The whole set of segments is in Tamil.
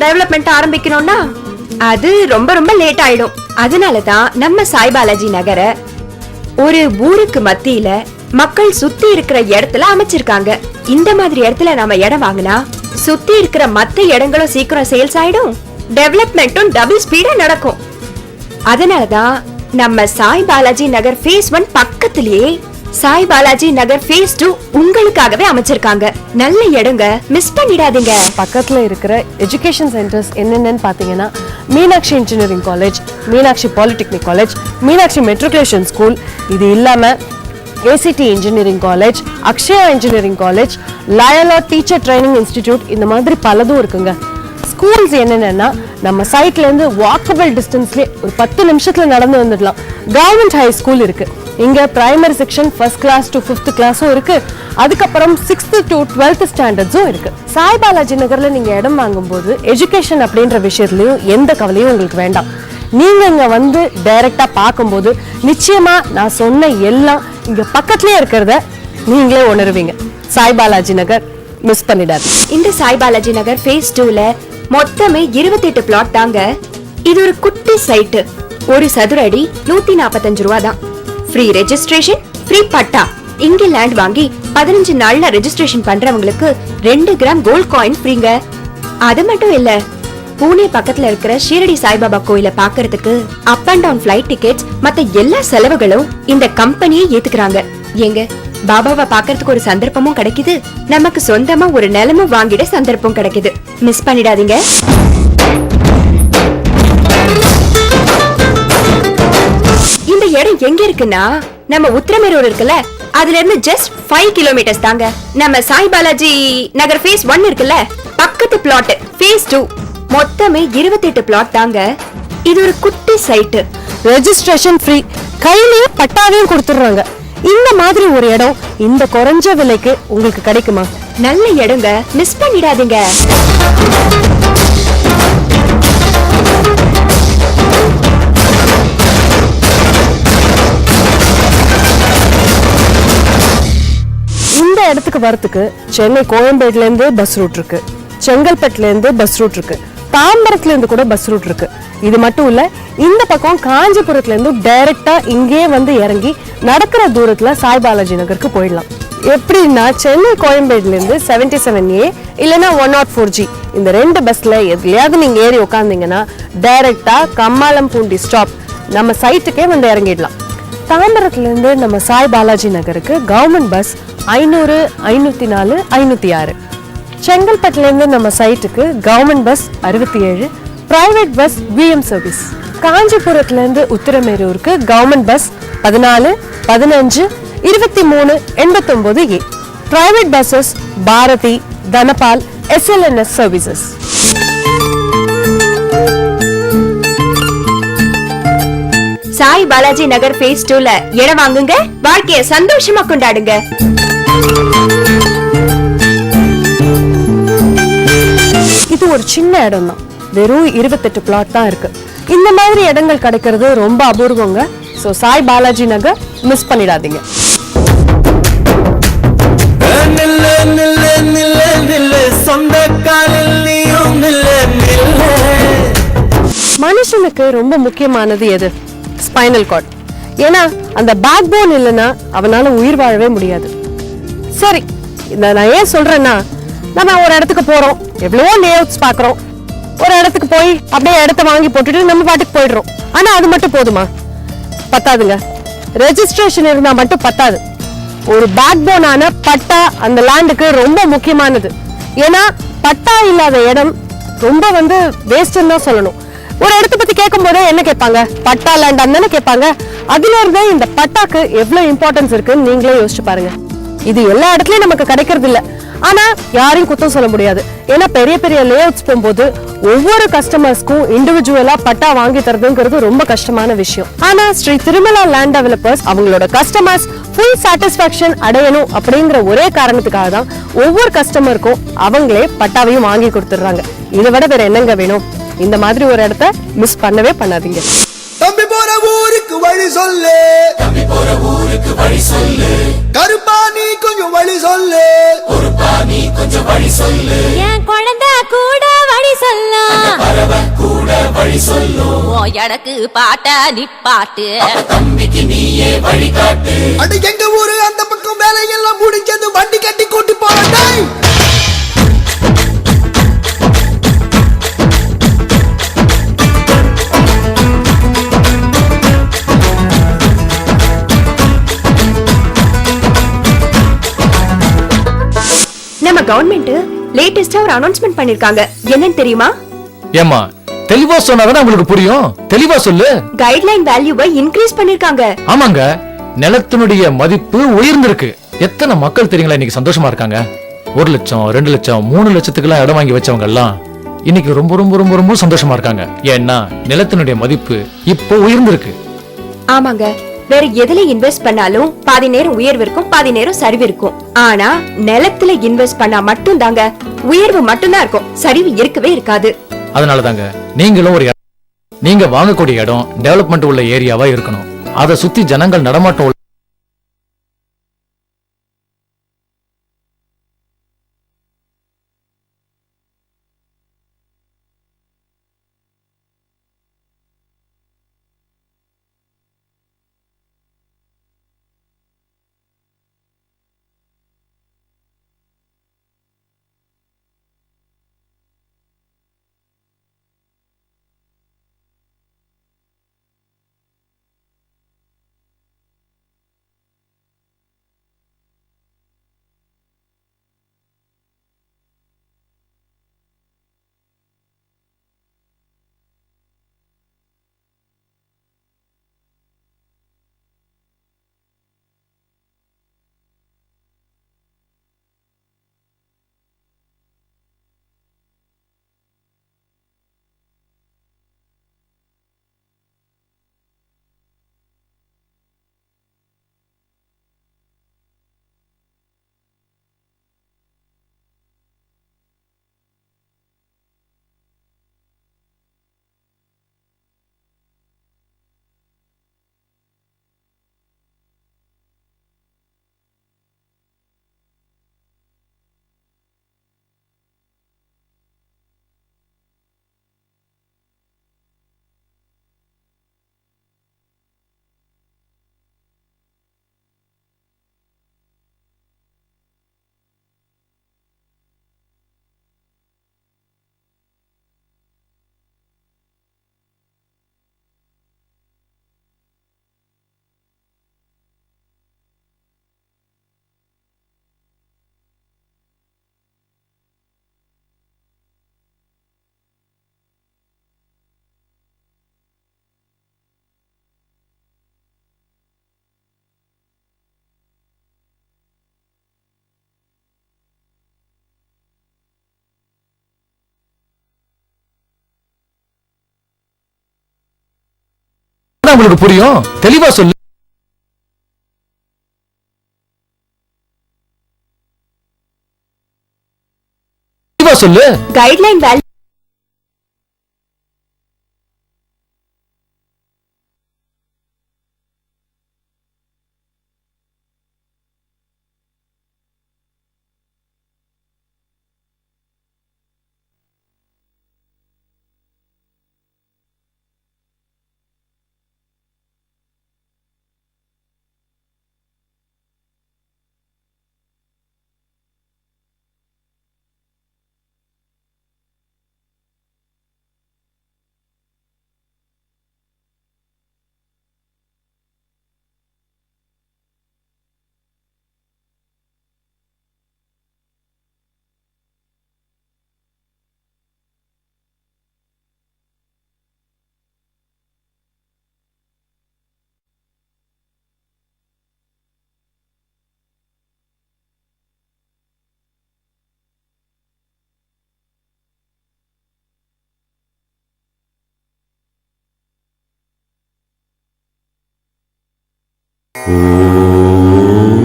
டெவலப்மெண்ட் ஆரம்பிக்கணும்னா அது ரொம்ப ரொம்ப லேட் ஆயிடும். அதனாலதான் நம்ம சாய் பாலாஜி நகரை ஒரு ஊருக்கு மத்தியில மக்கள் சுத்தி இருக்கிற இடத்துல அமைச்சிருக்காங்க. இந்த மாதிரி இடத்துல நாம இடம் வாங்கினா சுத்தி இருக்கிற மத்த இடங்களும் சீக்கிரம் சேல்ஸ் ஆயிடும், டெவலப்மெண்ட்டும் டபுள் ஸ்பீடா நடக்கும். அதனாலதான் நம்ம சாய் பாலாஜி நகர் ஃபேஸ் 1 பக்கத்திலேயே சாய் பாலாஜி நகர் ஃபேஸ் 2 உங்களுக்காகவே அமைச்சிருக்காங்க. நல்ல இடங்க, மிஸ் பண்ணிடாதீங்க. பக்கத்துல இருக்கிற எஜுகேஷன் சென்டர்ஸ் என்னென்னு பாத்தீங்கன்னா Meenakshi engineering college, Meenakshi polytechnic college, Meenakshi matriculation school, இது இல்லாம ACT engineering college, Akshaya engineering college, Loyola teacher training institute, இந்த மாதிரி பலதும் இருக்குங்க. ஸ்கூல்ஸ் என்னென்னா நம்ம சைட்ல இருந்து வாக்கபிள் டிஸ்டன்ஸ்லேயே ஒரு 10 நிமிஷத்துல நடந்து வந்துடலாம். கவர்மெண்ட் ஹை ஸ்கூல் இருக்கு. இங்க primary section 1st class to 5th கிளாஸும் இருக்கு. அதுக்கப்புறம் 6th to 12th ஸ்டாண்டர்ட்ஸும் இருக்கு. சாய் பாலாஜி நகர்ல நீங்க இடம் வாங்கும்போது எஜுகேஷன் அப்படின்ற விஷயத்துலயும் எந்த கவலையும் உங்களுக்கு வேண்டாம். நீங்க இங்க வந்து டைரக்டா பார்க்கும்போது நிச்சயமா நான் சொன்ன எல்லாம் இங்க பக்கத்துலயே இருக்கிறத நீங்களே உணருவீங்க. சாய் பாலாஜி நகர் மிஸ் பண்ணிடாது. இந்த சாய் பாலாஜி நகர் ஃபேஸ் 2ல மொத்தமே 28 பிளாட் தாங்க. இது ஒரு குட்டி சைட். ஒரு சதுர அடி 145 ரூபா தான். ஃப்ரீ ரெஜிஸ்ட்ரேஷன், ஃப்ரீ பட்டா. இங்க லேண்ட் வாங்கி 15 நாள்ல ரெஜிஸ்ட்ரேஷன் பண்றவங்களுக்கு 2 கிராம் கோல்ட் காயின் ஃப்ரீங்க. அது மட்டும் இல்ல, பூனே பக்கத்துல இருக்கிற ஷீரடி சாய்பாபா கோயில பாக்குறதுக்கு up and down flight tickets மத்த எல்லா செலவுகளும் இந்த கம்பெனியே ஏத்துக்கிறாங்க. எங்க பாபாவை பாக்குறதுக்கு ஒரு சந்தர்ப்பமும் கிடைக்குது, நமக்கு சொந்தமா ஒரு நிலமும் வாங்கிட சந்தர்ப்பம் கிடைக்குது. மிஸ் பண்ணிடாதீங்க. இந்த இடம் எங்க இருக்குன்னா நம்ம உத்திரமேரூர் இருக்குல்ல, அதுல இருந்து ஜஸ்ட் 5 கிலோமீட்டர்ஸ் தாங்க. நம்ம சாய் பாலாஜி நகர் ஃபேஸ் 1 இருக்குல்ல, பக்கத்து பிளாட் ஃபேஸ் 2 மொத்தமே 28 பிளாட் தாங்க. இது ஒரு குட்டி சைட். ரெஜிஸ்ட்ரேஷன் ஃப்ரீ, கையிலேயே பட்டாவையும் கொடுத்துடுறாங்க. இந்த மாதிரி ஒரு இடம் இந்த குறைஞ்ச விலைக்கு உங்களுக்கு கிடைக்குமா? நல்ல இடங்க, மிஸ் பண்ணிடாதீங்க. இந்த இடத்துக்கு வரதுக்கு சென்னை கோயம்பேடுல இருந்து பஸ் ரூட் இருக்கு, செங்கல்பட்டுல இருந்து பஸ் ரூட் இருக்கு, தாம்பரத்துல இருந்து கூட பஸ் ரூட் இருக்கு. இது மட்டும் இல்ல, இந்த பக்கம் காஞ்சிபுரத்துல இருந்து டைரக்டா இங்கே வந்து இறங்கி நடக்கிற தூரத்துல சாய் பாலாஜி நகருக்கு போயிடலாம். எப்படின்னா சென்னை கோயம்பேடுல இருந்து 77A இல்லைன்னா 104G இந்த 2 பஸ்ல எதுலையாவது நீங்க ஏறி உட்காந்தீங்கன்னா டைரக்டா கம்மாளம் பூண்டி ஸ்டாப் நம்ம சைட்டுக்கே வந்து இறங்கிடலாம். தாம்பரத்துல இருந்து நம்ம சாய் பாலாஜி நகருக்கு கவர்மெண்ட் பஸ் 500, 504, 506. செங்கல்பட்டுல இருந்து நம்ம சைட்டுக்கு government bus 67, private bus VM service. காஞ்சிபுரத்துல இருந்து உத்திரமேரூருக்கு government bus 14, 15, 23, 89A. Private buses Bharathi, Dhanapal, SLNS services. Sai Balaji Nagar phase 2ல இடம் வாங்குங்க, வாழ்க்கைய சந்தோஷமா கொண்டாடுங்க. இது ஒரு சின்ன இடம் தான், வெறும் 28 பிளாட் தான் இருக்கு. இந்த மாதிரி இடங்கள் கிடைக்கிறது ரொம்ப அபூர்வங்க. சோ சாய் பாலாஜி நகர் மிஸ் பண்ணிடாதீங்க. மனுஷனுக்கு ரொம்ப முக்கியமானது எது? Spinal cord. ஏன்னா அந்த பேக் போன் இல்லைன்னா அவனால உயிர் வாழவே முடியாது. சரி, நான் ஏன் சொல்றேன்னா, நம்ம ஒரு இடத்துக்கு போறோம், எவ்வளவோ லேஅவுட்ஸ் பாக்குறோம், ஒரு இடத்துக்கு போய் அப்படியே இடத்த வாங்கி போட்டுட்டு நம்ம பாட்டுக்கு போயிடுறோம். ஆனா அது மட்டும் போதுமா? பத்தாதுங்க. ரெஜிஸ்ட்ரேஷன் இருந்தா மட்டும் பத்தாது. ஒரு பேக் போனான பட்டா அந்த லேண்டுக்கு ரொம்ப முக்கியமானது. ஏன்னா பட்டா இல்லாத இடம் ரொம்ப வேஸ்ட்ன்னு தான் சொல்லணும். ஒரு இடத்த பத்தி கேட்கும் போதே என்ன கேட்பாங்க? பட்டா லேண்ட் தானே கேட்பாங்க. அதுல இருந்தே இந்த பட்டாக்கு எவ்வளவு இம்பார்ட்டன்ஸ் இருக்குன்னு நீங்களே யோசிச்சு பாருங்க. இது எல்லா இடத்துலயும் நமக்கு கிடைக்கிறது இல்ல. ஆனா யாரையும் குத்தம் சொல்ல முடியாது. ஏன்னா பெரிய பெரிய லேஅவுட்ஸ் போகும்போது ஒவ்வொரு கஸ்டமர்ஸ்க்கும் இண்டிவிஜுவலா பட்டா வாங்கி தரதுங்கிறது ரொம்ப கஷ்டமான விஷயம். ஆனா ஸ்ரீ திருமலா லேண்ட் டெவலப்பர்ஸ் அவங்களோட கஸ்டமர்ஸ் ஃபுல் சாட்டிஸ்பாக்சன் அடையணும் அப்படிங்கிற ஒரே காரணத்துக்காக தான் ஒவ்வொரு கஸ்டமருக்கும் அவங்களே பட்டாவையும் வாங்கி கொடுத்துடுறாங்க. இதை விட வேற என்னங்க வேணும்? இந்த மாதிரி ஒரு இடத்த மிஸ் பண்ணவே பண்ணாதீங்க. தம்பி போற ஊருக்கு வழி சொல்லு, தம்பி போற ஊருக்கு வழி சொல்லு, கருப்பா நீ கொஞ்சம் வழி சொல்லு, பொறுப்பா நீ கொஞ்சம் வழி சொல்லு, என் குழந்தை கூட வழி சொல்லும் எனக்கு பாட்ட நிப்பாட்டு தம்பிக்கு நீயே வழிகாட்டு. அட எங்க ஊரு அந்த பக்கம் வேலையெல்லாம் முடிஞ்சது, வண்டி கட்டி கூட்டி போறேன். நம்ம கவர்மெண்ட் லேட்டஸ்டா ஒரு அனௌன்ஸ்மெண்ட் பண்ணிருக்காங்க, என்னன்னு தெரியுமா? ஏமா தெளிவா சொன்னாதானே உங்களுக்கு புரியும், தெளிவா சொல்லு. கைட்லைன் வேல்யூவை இன்க்ரீஸ் பண்ணிருக்காங்க. ஆமாங்க, நிலத்தினுடைய மதிப்பு உயர்ந்திருக்கு. எத்தனை மக்கள் தெரியுங்களா இன்னைக்கு சந்தோஷமா இருக்காங்க. 1 லட்சம் 2 லட்சம் 3 லட்சத்துக்குலாம் இடம் வாங்கி வச்சவங்க எல்லாம் இன்னைக்கு ரொம்ப ரொம்ப ரொம்ப ரொம்ப சந்தோஷமா இருக்காங்க. ஏன்னா நிலத்தினுடைய மதிப்பு இப்போ உயர்ந்திருக்கு. ஆமாங்க, வேற எதுல இன்வெஸ்ட் பண்ணாலும் பாதி நேரம் உயர்வு இருக்கும், பாதி நேரம் சரிவு இருக்கும். ஆனா நிலத்துல இன்வெஸ்ட் பண்ணா மட்டும் தாங்க உயர்வு மட்டும்தான் இருக்கும், சரிவு இருக்கவே இருக்காது. அதனாலதாங்க நீங்களும் நீங்க வாங்கக்கூடிய இடம் டெவலப்மெண்ட் உள்ள ஏரியாவா இருக்கணும். அதை சுத்தி ஜனங்கள் நடமாட்டம் உங்களுக்கு புரியும், தெளிவா சொல்லு. தெளிவா சொல்லு. கைட்லைன் வேல்யூ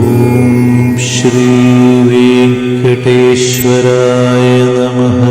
ஓம் ஸ்ரீ வெங்கடேஸ்வராய நமः.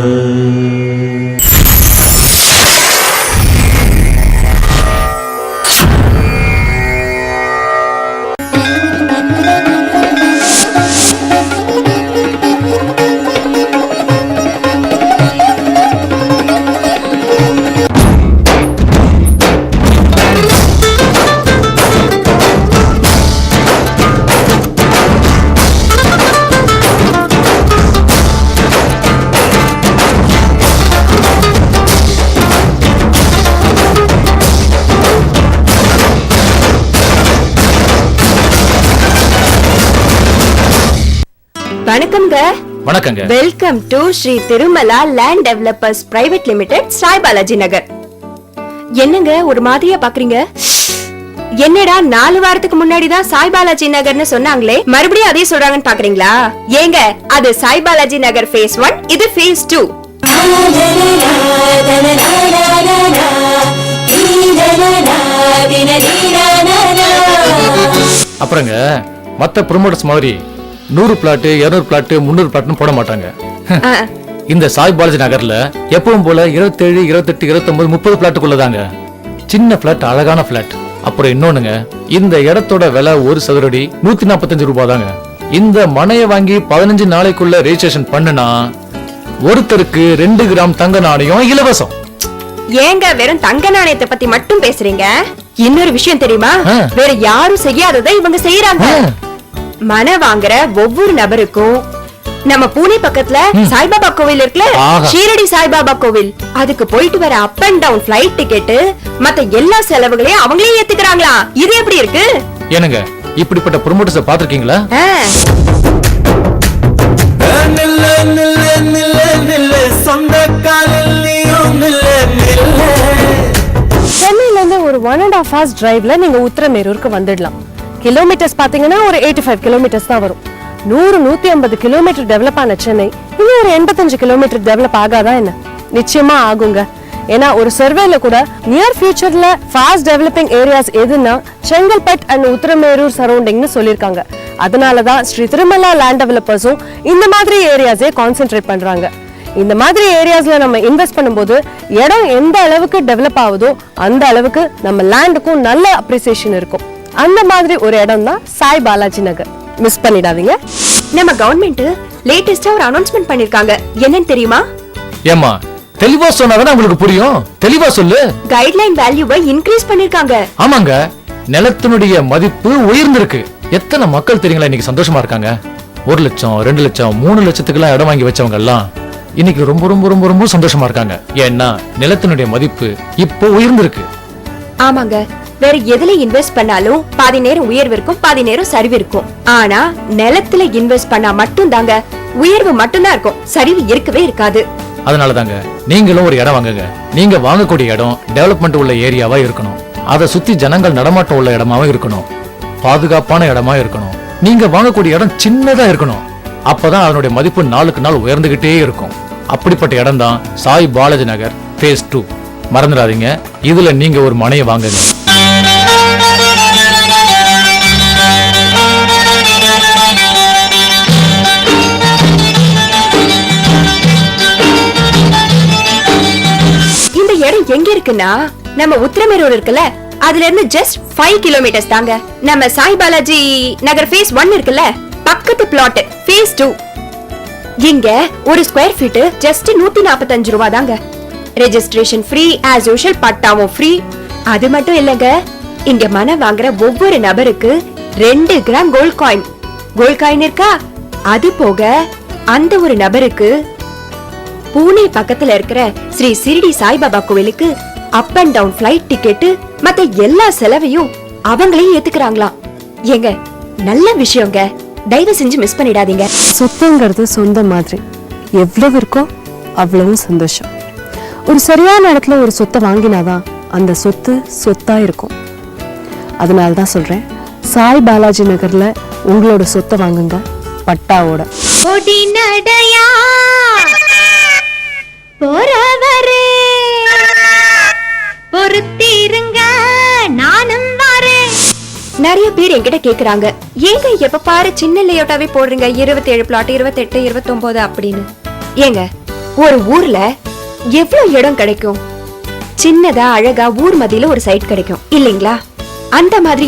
வணக்கம்ங்க. வணக்கங்க. Welcome to Sri Tirumala land developers private limited, Sai Balaji Nagar. என்னங்க ஒரு மாதிரியா பாக்குறீங்க? என்னடா 4 வாரத்துக்கு முன்னாடி தான் சாய் பாலாஜி நகர்னு சொன்னாங்களே, மறுபடியும் அதே சொல்றாங்கன்னு பாக்குறீங்களா? ஏங்க அது சாய் பாலாஜி நகர் ஃபேஸ் 1, இது ஃபேஸ் 2. அப்புறங்க மத்த ப்ரொமோட்டர்ஸ் மாதிரி 100 பிளாட் 200 பிளாட் 300 பிளாட்னு போட மாட்டாங்க. இந்த சாய் பாலாஜி நகர்ல எப்பவும் போல 27 28 29 30 பிளாட்டுக்குள்ளதாங்க. சின்ன பிளாட், அழகான பிளாட். அப்புறம் இன்னொன்னுங்க, இந்த இடத்தோட விலை ஒரு சதுரடி 145 ரூபாய் தாங்க. இந்த மனையை வாங்கி 15 நாளைக்குள்ள ரெஜிஸ்ட்ரேஷன் பண்ணுனா ஒருத்தருக்கு 2 கிராம் தங்க நாணயம் இலவசம். ஏங்க வெறும் தங்க நாணயத்தை பத்தி மட்டும் பேசுறீங்க? இன்னொரு விஷயம் தெரியுமா? வேற யாரும் செய்யாததை இவங்க செய்யறாங்க. மனை வாங்குற ஒவ்வொரு நபருக்கும் நம்ம பூனே பக்கத்துல சாய்பாபா கோவில் இருக்குல்ல, ஷீரடி சாய்பாபா கோவில், அதுக்கு போயிட்டு வர up and down flight ticket மத்த எல்லா செலவுகளையும் அவங்களே ஏத்துக்கறாங்களா? இது எப்படி இருக்கு? என்னங்க இப்படிப்பட்ட ப்ரொமோட்டர்ஸ் பாத்திருக்கீங்களா? சென்னையில இருந்து ஒரு 1.5 hours டிரைவ்ல நீங்க உத்திரமேரூருக்கு வந்துடலாம். கிலோமீட்டர்ஸ் பாத்தீங்கன்னா ஒரு 85 கிலோமீட்டர்ஸ் தான் வரும். 100-150 கிலோமீட்டர் டெவலப் ஆன சென்னை இன்னும் ஒரு 85 கிலோமீட்டர் டெவலப் ஆகாதா என்ன? நிச்சயமா ஆகுங்க. ஏன்னா ஒரு சர்வேல கூட நியர் ஃபியூச்சர்ல ஃபாஸ்ட் டெவலப்பிங் ஏரியாஸ் எதுன்னா செங்கல்பட் அண்ட் உத்திரமேரூர் சரௌண்டிங்னு சொல்லியிருக்காங்க. அதனாலதான் ஸ்ரீ திருமலா லேண்ட் டெவலப்பர்ஸும் இந்த மாதிரி ஏரியாஸே கான்சென்ட்ரேட் பண்றாங்க. இந்த மாதிரி ஏரியாஸ்ல நம்ம இன்வெஸ்ட் பண்ணும்போது இடம் எந்த அளவுக்கு டெவலப் ஆகுதோ அந்த அளவுக்கு நம்ம லேண்டுக்கும் நல்ல அப்ரிசியேஷன் இருக்கும். அந்த மாதிரி ஒரு இடம் தான் சாய் பாலாஜி நகர். மிஸ் பண்ணிடாதீங்க. நம்ம கவர்மெண்ட் லேட்டஸ்டா ஒரு அனௌன்ஸ்மெண்ட் பண்ணிருக்காங்க. என்னன்னு தெரியுமா? ஏமா தெளிவா சொன்னாதானே உங்களுக்கு புரியும். தெளிவா சொல்லு. கைட்லைன் வேல்யூவை இன்க்ரீஸ் பண்ணிருக்காங்க. ஆமாங்க, நிலத்தினுடைய மதிப்பு உயர்ந்திருக்கு. எத்தனை மக்கள் தெரியுங்களா இன்னைக்கு சந்தோஷமா இருக்காங்க? 1 லட்சம் 2 லட்சம் 3 லட்சத்துக்குலாம் இடம் வாங்கி வச்சவங்க எல்லாம் இன்னைக்கு ரொம்ப ரொம்ப ரொம்ப ரொம்ப சந்தோஷமா இருக்காங்க. ஏன்னா நிலத்தினுடைய மதிப்பு இப்போ உயர்ந்திருக்கு. ஆமாங்க, வேற எதுல இன்வெஸ்ட் பண்ணாலும் பாதி நேரம் உயர்வு இருக்கும், பாதி நேரம் சரிவு இருக்கும். ஆனா நிலத்துல இன்வெஸ்ட் பண்ணா மட்டும் தாங்க உயர்வு மட்டும்தான் இருக்கும், சரிவு இருக்கவே இருக்காது. அதனால தாங்க நீங்களும் ஒரு இடம் வாங்குங்க. நீங்க வாங்கக்கூடிய இடம் டெவலப்மெண்ட் உள்ள ஏரியாவா இருக்கணும். அதை சுத்தி ஜனங்கள் நடமாட்டம் உள்ள இடமாவும் இருக்கணும். பாதுகாப்பான இடமா இருக்கணும். நீங்க வாங்கக்கூடிய இடம் சின்னதா இருக்கணும். அப்பதான் அதனுடைய மதிப்பு நாளுக்கு நாள் உயர்ந்துகிட்டே இருக்கும். அப்படிப்பட்ட இடம் தான் சாய் பாலாஜி நகர் ஃபேஸ் 2. மறந்துடாதீங்க, இதுல நீங்க ஒரு மனையை வாங்குங்க. இந்த இடம் எங்க இருக்குன்னா நம்ம உத்திரமேரூர் இருக்குல்ல, அதுல இருந்து ஜஸ்ட் 5 கிலோமீட்டர்ஸ் தாங்க. நம்ம சாய் பாலாஜி நகர் ஃபேஸ் 1 இருக்குல்ல, பக்கத்து பிளாட் ஃபேஸ் 2. இங்க ஒரு ஸ்கொயர் ஃபீட் ஜஸ்ட் 145 ரூபாய் தாங்க. ரெஜிஸ்ட்ரேஷன் ஃப்ரீ, ஆஸ் யூஷுவல் பட்டாவும் ஃப்ரீ. அது மட்டும் இல்லங்க, இங்க மனை வாங்குற ஒவ்வொரு நபருக்கு 2 கிராம் கோல்ட் காயின் இருக்கா? அது போக அந்த ஒரு நபருக்கு பூனே பக்கத்துல இருக்கிற ஸ்ரீ ஷீரடி சாய்பாபா கோவிலுக்கு up and down flight ticket மத்த எல்லா செலவையும் அவங்களே ஏத்துக்கறாங்களாம். ஏங்க நல்ல விஷயங்க, தயவு செஞ்சு மிஸ் பண்ணிடாதீங்க. சொத்துங்கிறது சொந்த மாதிரி, எவ்வளவு இருக்கோ அவ்வளவும் சந்தோஷம். ஒரு சரியான இடத்துல ஒரு சொத்தை வாங்கினாதான் அந்த சொத்து சொத்தா இருக்கும். அதனாலதான் சொல்றேன், சாய் பாலாஜி நகர்ல உங்களோட சொத்தை வாங்குங்க பட்டாவோட. பொறுத்திருங்க, நானும் வரேன். நிறைய பேர் என்கிட்ட கேக்குறாங்க, ஏங்க எப்ப பாரு சின்ன லேஅவுட்டாவே போடுறீங்க, 27 பிளாட் 28 29 அப்படின்னு. ஏங்க ஒரு ஊர்ல எவ்வளவு இடம் கிடைக்கும்? சின்னதா அழகா ஊர் மத்தியில ஒரு சைட் கிடைக்கும் இல்லீங்களா? அந்த மாதிரி